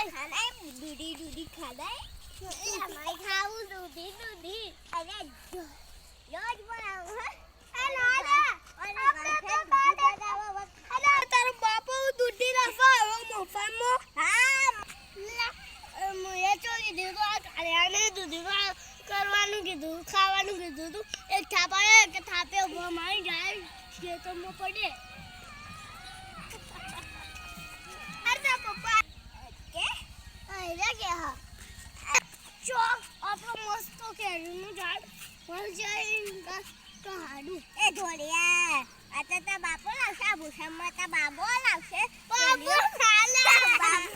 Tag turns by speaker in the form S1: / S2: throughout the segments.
S1: ખાના દૂધી દૂધી ખાના અમારે ખાવું દૂધી દૂધી અરે રોજ બનાવું હે તારો બાપો દૂધી રાખો મોફામાં હા મુએ ચોરી દીધું આ કાળિયાને દૂધી કરવાનું કીધું ખાવાનું કીધું તું એક થાપાએ કે થાપે ઉભો મારી જાય ખેતરમાં પડે અરે પપ્પા કે આયલા કે હા ચો આપણો મસ્ત કેરીનું ઝાડ વળ જાય તો હાડું એ ઢોળિયા આ તો બાપો લાવશે આ ભૂષણમાં તો બાબો લાવશે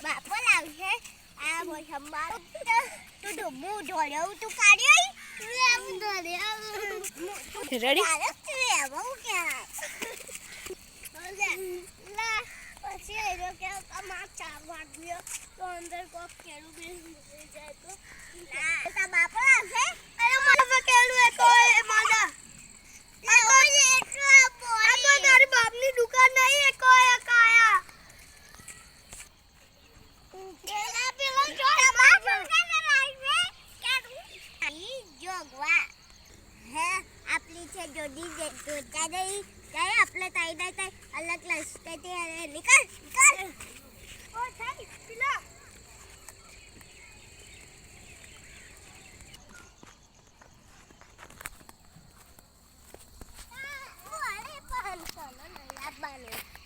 S1: બાપો લાવશે આ ભૂષણમાં તું ડૂબું ઢોળ્યો તું કાઢ્યો
S2: રેડી
S1: પછી એ કે અમાર ચાર વાગ્યો તો અંદર કોક કેળું બેસી જાય તો તા બાપો આવશે અરે મને કેળું એ તો એ માના આ તો તારી બાપની દુકાન નહીં એ કોઈ કાયા પેલા પેલા જો જોગવા હે આપલી છે જોડી દે જોતા દઈ જાય આપણે તાઈ દઈ અલગ લસ્તે તે નિકલ નિકલ ઓ થઈ પેલા અરે પહન સોનો નયા બને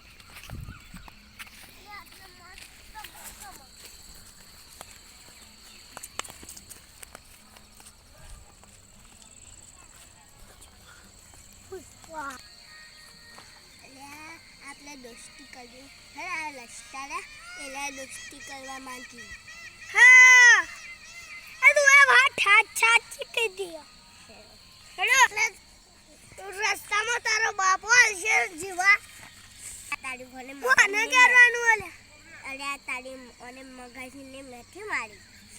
S1: આપણે દોસ્તી કર્યું હે આ લશ્કરા એલા દોસ્તી કરવા માંગી હા આ તું એ વાત છાછી કહી દિયો હેડો રસ્તામાં તારો બાપો આવશે જીવા તારી ભલે મને કરવાનું ઓલે અરે આ તારી મને મગાજીને નથી મારી